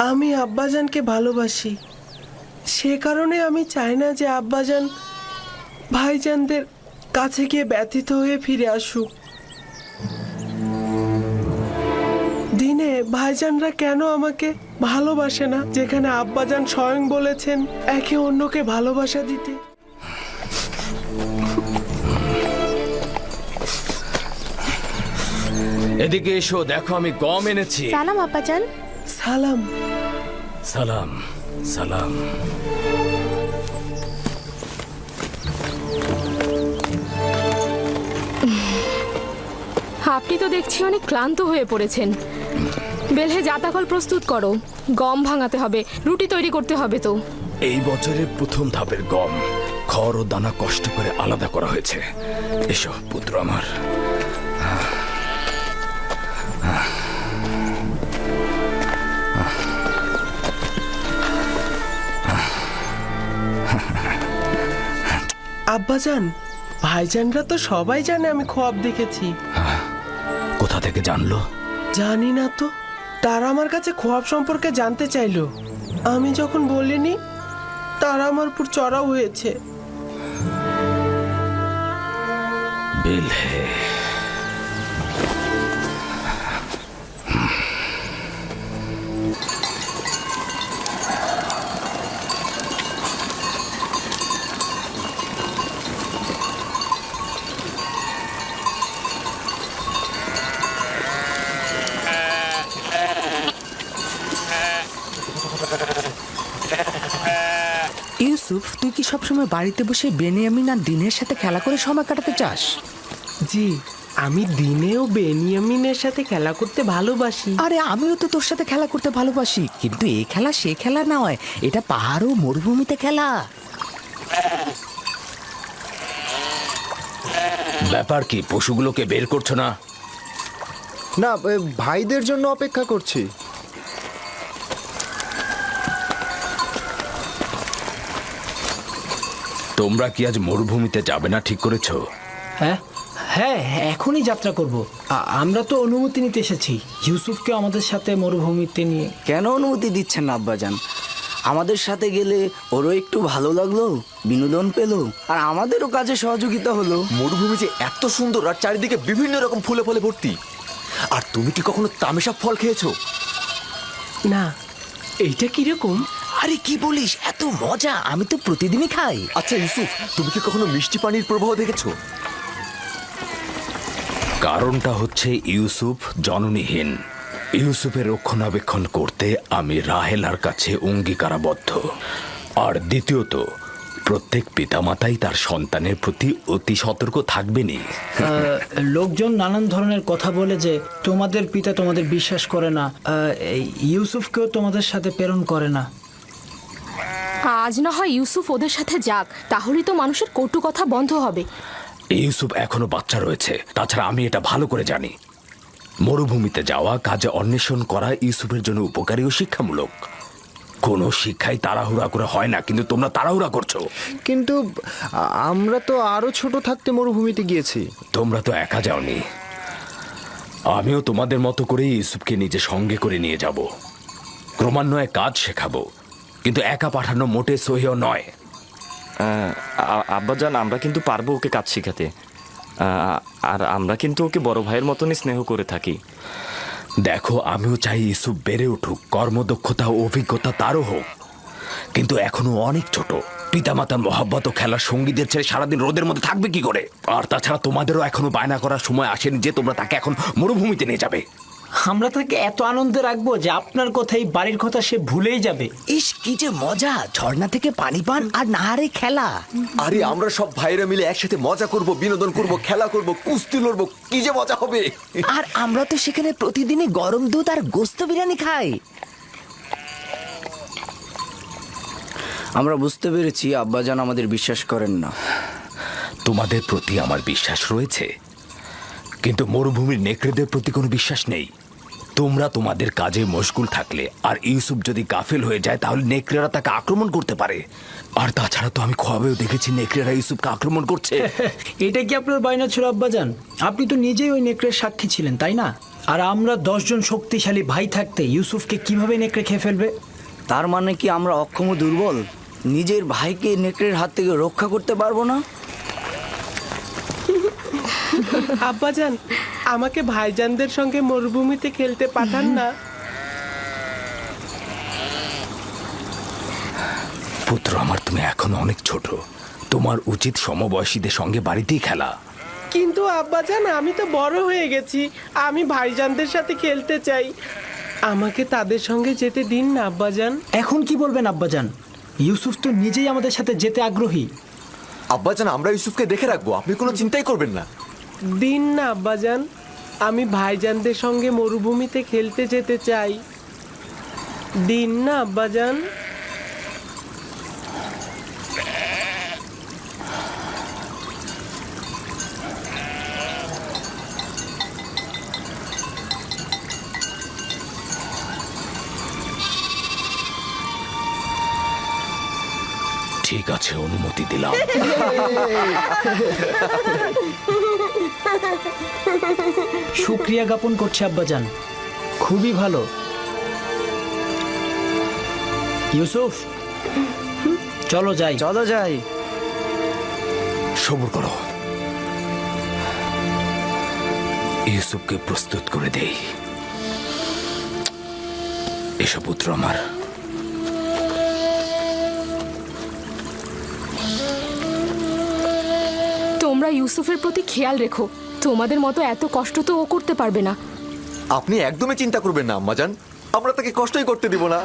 আমি আব্বাজানকে ভালোবাসি, সে কারণে আমি চাই না যে আব্বাজান ভাইজানদের কাছে গিয়ে ব্যথিত হয়ে ফিরে আসুক। দিনে ভাইজানরা কেন আমাকে ভালোবাসে না, যেখানে আব্বাজান স্বয়ং বলেছেন একে অন্যকে ভালোবাসা দিতে। এদিকে এসো, দেখো আমি গম এনেছি। সালাম আব্বাজান। সালাম। সালাম সালাম। আপনি তো দেখছি অনেক ক্লান্ত হয়ে পড়েছেন। বেলহে জাতাকল প্রস্তুত করো, গম ভাঙাতে হবে, রুটি তৈরি করতে হবে। তো এই বছরের প্রথম ধাপের গম খড় ও দানা কষ্ট করে আলাদা করা হয়েছে। এসো পুত্র আমার। আব্বাজান, ভাইজানরা তো সবাই জানে আমি খোয়াব দেখেছি। কোথা থেকে জানলো? জানি না তো, তারা আমার কাছে খোয়াব সম্পর্কে জানতে চাইলো। আমি যখন বলিনি, তারা আমার উপর চড়াও হয়েছে। বেলহে, ইউসুফ, তুই কি সবসময় বাড়িতে বসে বেনিয়ামিন আর দিনের সাথে খেলা করে সময় কাটাতে চাস? জি, আমি দিনেও বেনিয়ামিনের সাথে খেলা করতে ভালোবাসি। আরে আমিও তো তোর সাথে খেলা করতে ভালোবাসি, কিন্তু এই খেলা সে খেলা নয়, এটা পাহাড় ও মরুভূমিতে খেলা। ব্যাপার কি? পশুগুলোকে বের করছো না? না, ভাইদের জন্য অপেক্ষা করছি। তোমরা কি আজ মরুভূমিতে যাবে না ঠিক করেছো? হ্যাঁ হ্যাঁ, এখনই যাত্রা করব। আমরা তো অনুমতি নিতে এসেছি ইউসুফকে আমাদের সাথে মরুভূমিতে নিয়ে। কেন অনুমতি দিচ্ছেন না আব্বাজান? আমাদের সাথে গেলে ওরও একটু ভালো লাগলো, বিনোদন পেলো, আর আমাদেরও কাজে সহযোগিতা হলো। মরুভূমি যে এত সুন্দর আর চারিদিকে বিভিন্ন রকম ফুলে ফলে ভর্তি। আর তুমি কি কখনো তামেশা ফল খেয়েছো? না, এইটা কিরকম? আরে কি বলিস, এত মজা! আমি তো প্রতিদিনই খাই। আচ্ছা ইউসুফ, তুমি কি কখনো মিষ্টি পানির প্রবাহ দেখেছো? কারণটা হচ্ছে ইউসুফ জননীহীন। ইউসুফের রক্ষণাবেক্ষণ করতে আমি রাহেলার কাছে অঙ্গীকারাবদ্ধ। আর দ্বিতীয়ত, প্রত্যেক পিতামাতাই তার সন্তানের প্রতি অতি সতর্ক থাকবেনই। লোকজন নানান ধরনের কথা বলে যে তোমাদের পিতা তোমাদের বিশ্বাস করে না, ইউসুফকেও তোমাদের সাথে প্রেরণ করে না। আজ না হয় ইউসুফ ওদের সাথে যাক, তাহলেই তো মানুষের কটু কথা বন্ধ হবে। ইউসুফ এখনো বাচ্চা রয়েছে, তাছাড়া আমি এটা ভালো করে জানি। মরুভূমিতে যাওয়া, কাজে অন্বেষণ করা ইউসুফের জন্য উপকারী ও শিক্ষামূলক। কোনো শিক্ষাই তাড়াহুড়া করে হয় না, কিন্তু তোমরা তাড়াহুড়া করছো। কিন্তু আমরা তো আরো ছোট থাকতে মরুভূমিতে গিয়েছি। তোমরা তো একা যাওনি, আমিও তোমাদের মতো করে ইউসুফকে নিজে সঙ্গে করে নিয়ে যাব। ক্রমান্বয়ে কাজ শেখাবো, কিন্তু একা পাঠানো মোটে সহিও নয়। আব্বাজান, আমরা কিন্তু পারবো ওকে কাজ শেখাতে, আর আমরা কিন্তু ওকে বড় ভাইয়ের মতনই স্নেহ করে থাকি। দেখো, আমিও চাই ইউসুফ বেড়ে উঠুক, কর্মদক্ষতা ও অভিজ্ঞতা তারও হোক, কিন্তু এখনো অনেক ছোট। পিতামাতার মহাব্বত ও খেলার সঙ্গীদের ছেড়ে সারাদিন রোদের মধ্যে থাকবে কি করে? আর তাছাড়া তোমাদেরও এখনো বায়না করার সময় আসেনি যে তোমরা তাকে এখন মরুভূমিতে নিয়ে যাবে। আমরা তাকে এত আনন্দে রাখবো যে আপনার কথাই বাড়ির কথা সে ভুলেই যাবে। ইস, কি যে মজা! ঝর্ণা থেকে পানি পান আর নাহারে খেলা। আরে আমরা সব ভাইরা মিলে একসাথে মজা করব, বিনোদন করব, খেলা করব, কুস্তি লড়বো, কি যে মজা হবে! আর আমরা তো সেখানে প্রতিদিনই গরম দুধ আর গোস্ত বিরিয়ানি খাই। আমরা বুঝতে পেরেছি আব্বাজান আমাদের বিশ্বাস করেন না। তোমাদের প্রতি আমার বিশ্বাস রয়েছে, কিন্তু মরুভূমির নেকড়েদের প্রতি কোনো বিশ্বাস নেই। তোমরা তোমাদের কাজে মশগুল থাকলে আর ইউসুফ যদি গাফেল হয়ে যায়, তাহলে নেকড়েরা তাকে আক্রমণ করতে পারে। আর তাছাড়া তো আমি খোয়াবেও দেখেছি নেকড়েরা ইউসুফকে আক্রমণ করছে। এটা কি আপনার বায়না ছিল আব্বাজান? আপনি তো নিজেই ওই নেকড়ের সাক্ষী ছিলেন, তাই না? আর আমরা 10 জন শক্তিশালী ভাই থাকতে ইউসুফকে কিভাবে নেকড়ে খেয়ে ফেলবে? তার মানে কি আমরা অক্ষম ও দুর্বল? নিজের ভাইকে নেকড়ের হাত থেকে রক্ষা করতে পারবো না? আব্বাজান, আমাকে ভাইজানদের সঙ্গে মরুভূমিতে খেলতে পাঠান না। পুত্র আমার, তুমি এখনো অনেক ছোট, তোমার উচিত সমবয়সীদের সঙ্গে বাড়িতেই খেলা। কিন্তু আব্বাজান, আমি তো বড় হয়ে গেছি, আমি ভাইজানদের সাথে খেলতে চাই। আমাকে তাদের সঙ্গে যেতে দিন না আব্বাজান। এখন কি বলবেন আব্বাজান? ইউসুফ তো নিজেই আমাদের সাথে যেতে আগ্রহী। আব্বাজান, আমরা ইউসুফকে দেখে রাখবো, আপনি কোনো চিন্তাই করবেন না। দিন না আব্বাজান, আমি ভাইজানদের সঙ্গে মরুভূমিতে খেলতে যেতে চাই। দিন না আব্বাজান। ঠিক আছে, অনুমতি দিলাম। শুক্রিয়া জ্ঞাপন করছি আব্বাজান, খুবই ভালো। ইউসুফ, চলো যাই। চলো যাই। সবুর করো, ইউসুফকে প্রস্তুত করে দেই। এসব পুত্র আমার। তোমরা ইউসুফের প্রতি খেয়াল রেখো, তোমাদের মতো এত কষ্ট তো ও করতে পারবে না। আপনি একদমই চিন্তা করবেন না আম্মাজান, আমরা তাকে কষ্টই করতে দিব না।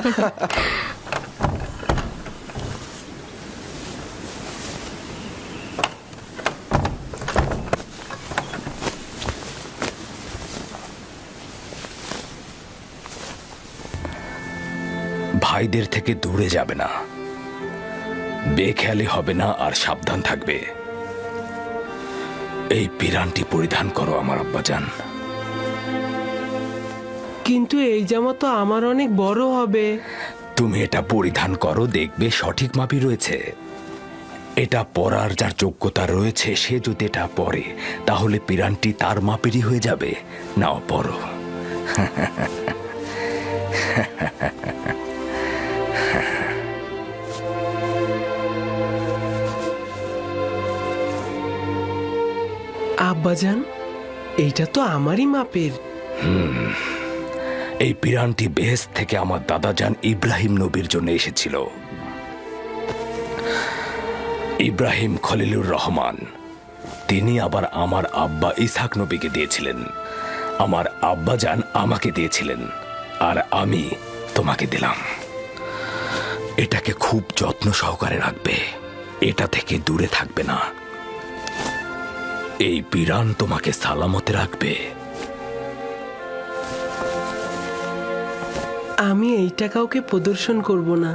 ভাইদের থেকে দূরে যাবে না, বেখেয়ালি হবে না, আর সাবধান থাকবে। এই পিরানটি পরিধান করো আমার আব্বাজান। কিন্তু এই জামা তো আমার অনেক বড় হবে। তুমি এটা পরিধান করো, দেখবে সঠিক মাপই রয়েছে। এটা পরার যার যোগ্যতা রয়েছে সে যদি এটা পরে তাহলে পিরানটি তার মাপেরই হয়ে যাবে। নাও পরো। আব্বাজান, এইটা তো আমারই মাপের। এই পিরানটি বেহেশত থেকে আমার দাদাজান ইব্রাহিম নবীর জন্য এসেছিল। ইব্রাহিম খলিলুর রহমান, তিনি আবার আমার আব্বা ইসহাক নবীকে দিয়েছিলেন। আমার আব্বাজান আমাকে দিয়েছিলেন, আর আমি তোমাকে দিলাম। এটাকে খুব যত্ন সহকারে রাখবে, এটা থেকে দূরে থাকবে না। এই পিরান তোমাকে সালামতে রাখবে। আমি এইটা কাউকে প্রদর্শন করব না।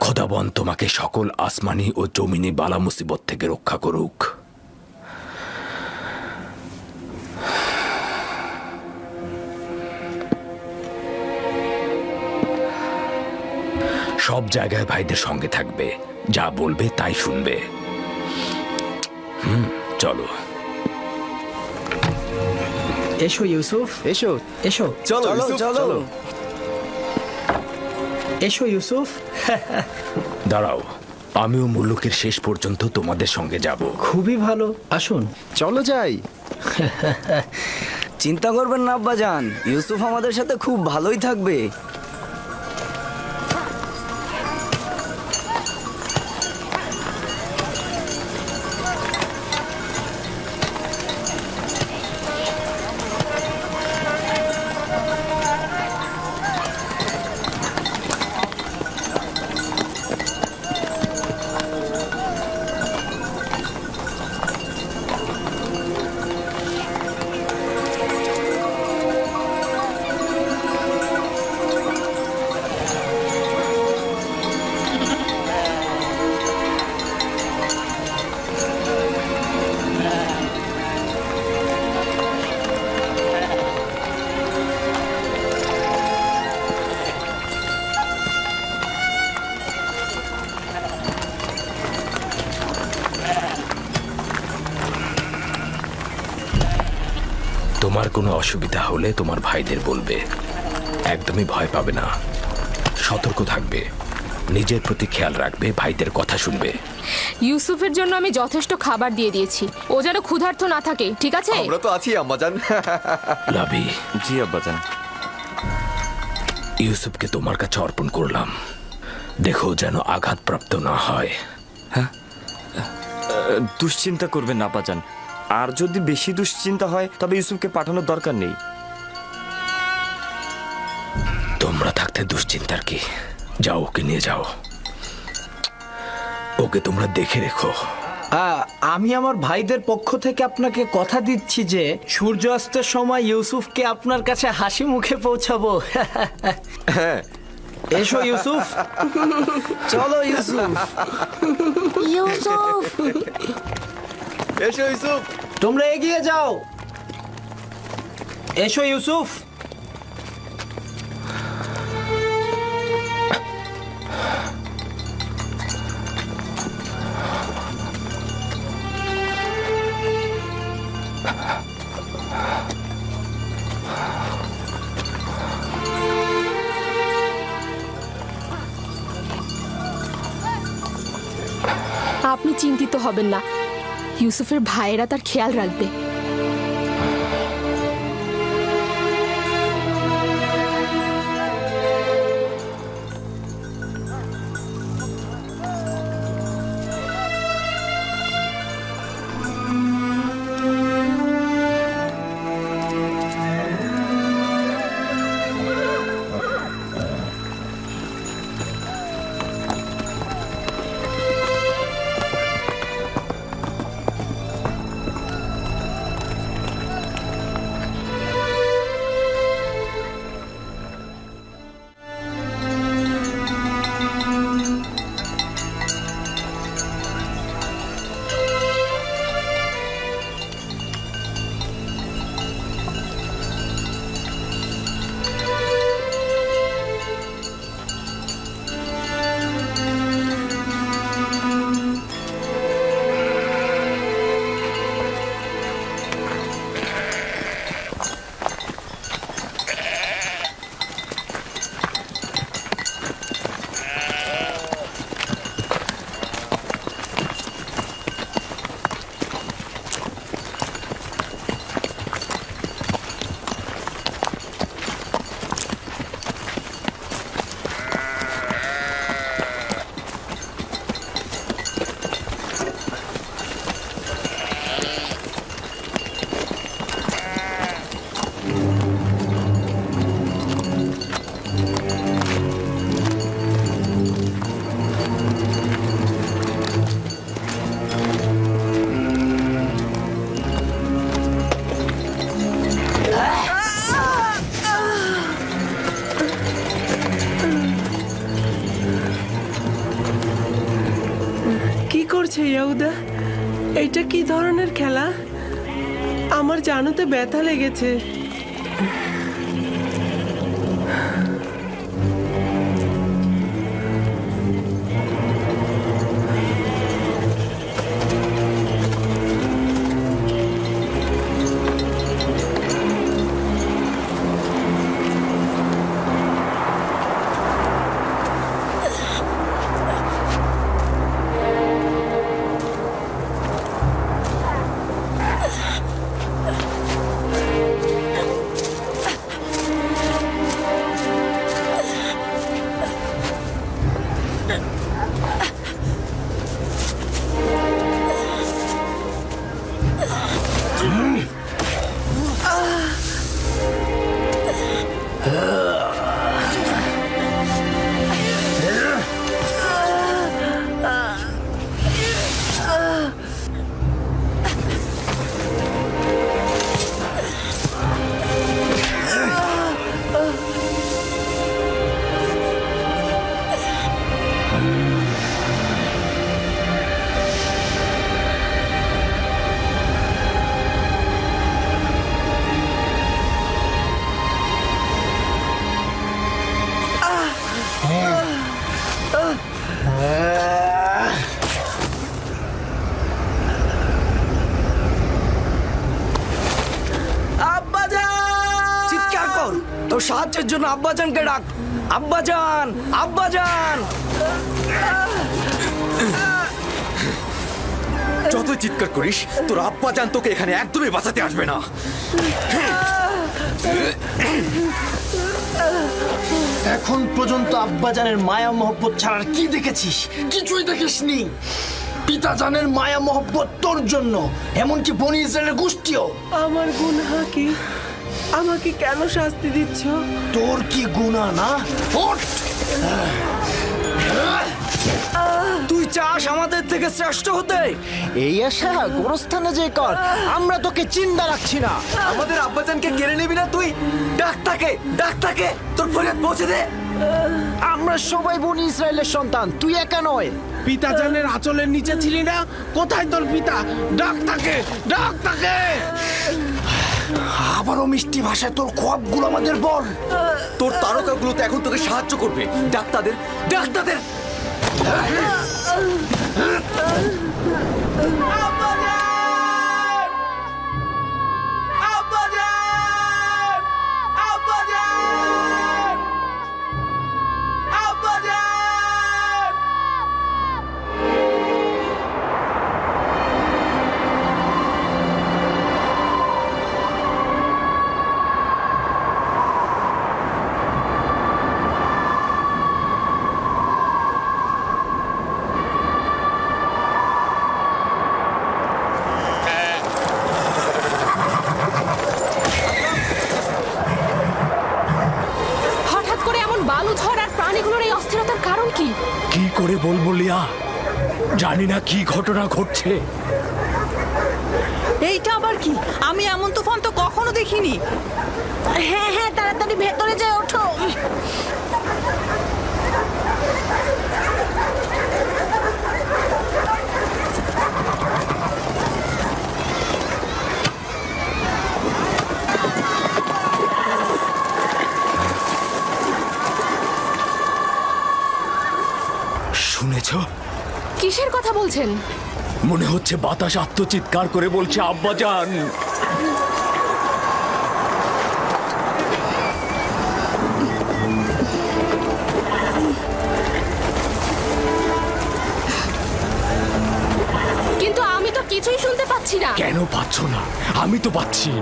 খোদাবন তোমাকে সকল আসমানি ও জমিনি বালা মুসিবত থেকে রক্ষা করুক। সব জায়গায় ভাইদের সঙ্গে থাকবে, যা বলবে তাই শুনবে। চলো। এসো ইউসুফ, এসো। এসো। চলো ইউসুফ, চলো। এসো ইউসুফ। দাঁড়াও, আমিও মুলুকের শেষ পর্যন্ত তোমাদের সঙ্গে যাব। খুবই ভালো, আসুন। চলো যাই। চিন্তা করবেন না আব্বাজান, ইউসুফ আমাদের সাথে খুব ভালোই থাকবে। তোমার কোনো অসুবিধা হলে তোমার ভাইদের বলবে। একদমই ভয় পাবে না, সতর্ক থাকবে, নিজের প্রতি খেয়াল রাখবে, ভাইদের কথা শুনবে। ইউসুফের জন্য আমি যথেষ্ট খাবার দিয়ে দিয়েছি, ও যেন ক্ষুধার্ত না থাকে, ঠিক আছে? আমরা তো আছি আম্মাজান। লাভি, জি আব্বাজান। ইউসুফকে তোমার কাছে অর্পণ করলাম, দেখো যেন আঘাতপ্রাপ্ত না হয়। দুশ্চিন্তা করবেন না আব্বাজান, আর যদি বেশি দুশ্চিন্তা হয় তবে ইউসুফকে পাঠানোর দরকার নেই। তোমরা থাকতে দুশ্চিন্তার কি? যাও, ওকে নিয়ে যাও, ওকে তোমরা দেখে রেখো। আমি আমার ভাইদের পক্ষ থেকে আপনাকে কথা দিচ্ছি যে সূর্যাস্তের সময় ইউসুফকে আপনার কাছে হাসি মুখে পৌঁছাবো। হ্যাঁ, এসো ইউসুফ। চলো ইউসুফ। ইউসুফ, এসো ইউসুফ। তোমরা এগিয়ে যাও। এসো ইউসুফ। আপনি চিন্তিত হবেন না, ইউসুফের ভাইয়েরা তার খেয়াল রাখবে। কি করছে ইয়াহুদা? এটা কি ধরনের খেলা? আমার জানুতে ব্যথা লেগেছে। চিৎকার কর, তোর সাহায্যের জন্য আব্বাজানকে ডাক। আব্বাজান, আব্বাজান! যতই চিৎকার করিস তোর আব্বাজান তোকে এখানে একদমই বাঁচাতে আসবে না। এখন পর্যন্ত আব্বাজানের মায়া মহব্বত ছাড়ার কি দেখেছিস? কিছুই দেখিসনি। পিতাজানের মায়া মহব্বত তোর জন্য, এমনকি বনি ইসরায়েলের গোষ্ঠীও। আমার গুনাহ কি? আমাকে কেন শাস্তি দিচ্ছ? তোর কি গুনাহ না? ওঠ! তুই চাস আমাদের থেকে শ্রেষ্ঠ হতে? এই আশা গোরস্থানে যে কর, আমরা তোকে চিন্তা রাখছি না। আমাদের আব্বাজানকে কেড়ে নিবি না তুই? ডাক্তারকে, ডাক্তারকে তোর ফরিয়াদ পৌঁছে দে। আমরা সবাই বনি ইসরায়েলের সন্তান, তুই একা নয়। পিতাজানের আঁচলের নিচে ছিলি না? কোথায় তোর পিতা? ডাক তাকে, ডাক তাকে। আবারও মিষ্টি ভাষায় তোর খোয়াবগুলো আমাদের বল। তোর তারকাগুলো তো এখন তোকে সাহায্য করবে। ডাক্তারদের, ডাক্তারদের। করে বলবো লিয়া? জানি না কি ঘটনা ঘটছে। এইটা আবার কি? আমি এমন তুফান তো কখনো দেখিনি। হ্যাঁ হ্যাঁ, তাড়াতাড়ি ভেতরে যাও, ওঠো। শুনেছ? কিসের কথা বলছেন? মনে হচ্ছে বাতাস আত্মচিৎকার করে বলছে আব্বাজান। কিন্তু আমি তো কিছুই শুনতে পাচ্ছি না। কেন পাচ্ছ না? আমি তো পাচ্ছি।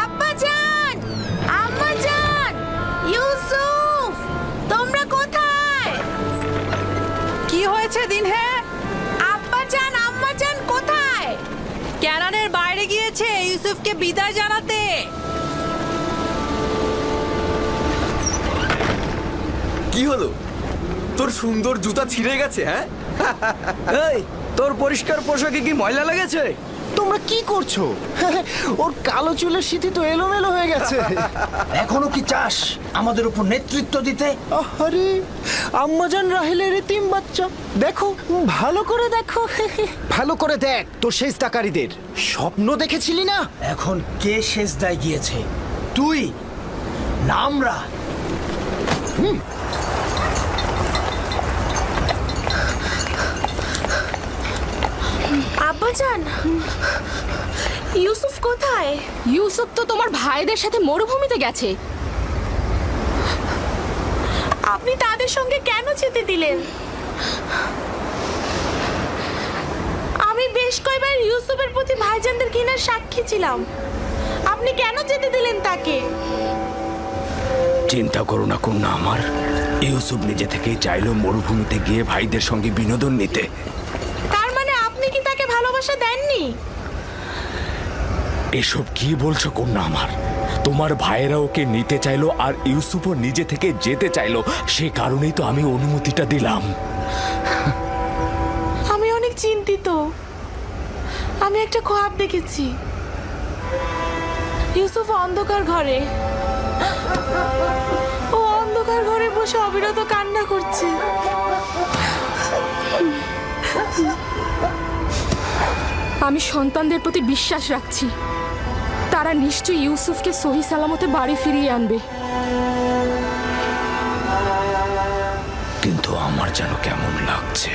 আব্বাজান, আম্মাজান, ইউসুফ, তোমরা কোথায়? কি হয়েছে দিনহে? আব্বাজান, আম্মাজান কোথায়? ক্যানানের বাইরে গিয়েছে ইউসুফকে বিদায় জানাতে। কি হলো? তোর সুন্দর জুতা ছিঁড়ে গেছে? হ্যাঁ, এই তোর পরিষ্কার পোশাকে কি ময়লা লেগেছে? তোমরা কি করছো? ওর কালো চুলের সিঁথি তো এলোমেলো হয়ে গেছে। এখনো কি চাস আমাদের উপর নেতৃত্ব দিতে? আরে আম্মাজান রাহেলের এতিম বাচ্চা, দেখো ভালো করে দেখো। ভালো করে দেখ তোর সেজদাকারীদের। স্বপ্ন দেখেছিলি না? এখন কে সেজদায় গিয়েছে? তুই না আমরা? আব্বাজান, ইউসুফ কোথায়? ইউসুফ তো তোমার ভাইদের সাথে মরুভূমিতে গেছে। আপনি তাদের সঙ্গে কেন যেতে দিলেন? আমি বেশ কয়েকবার ইউসুফের প্রতি ভাইজানদের ঘৃণার সাক্ষী ছিলাম। আপনি কেন যেতে দিলেন তাকে? চিন্তা করো না কন্যা আমার। ইউসুফ নিজে থেকেই চাইলো মরুভূমিতে গিয়ে ভাইদের সঙ্গে বিনোদন নিতে। তার মানে আপনি কি তাকে ভালোবাসা দেননি? এসব কি বলছো কন্যা আমার? তোমার ভাইয়েরা ওকে নিতে চাইলো আর ইউসুফও নিজে থেকে যেতে চাইলো, সে কারণেই তো আমি অনুমতিটা দিলাম। আমি অনেক চিন্তিত। আমি একটা খোয়াব দেখেছি। ইউসুফ অন্ধকার ঘরে, ও অন্ধকার ঘরে বসে অবিরত কান্না করছে। আমি সন্তানদের প্রতি বিশ্বাস রাখছি, তারা নিশ্চয়ই ইউসুফকে সহি সালামতে বাড়ি ফিরিয়ে আনবে। কিন্তু আমার যেন কেমন লাগছে।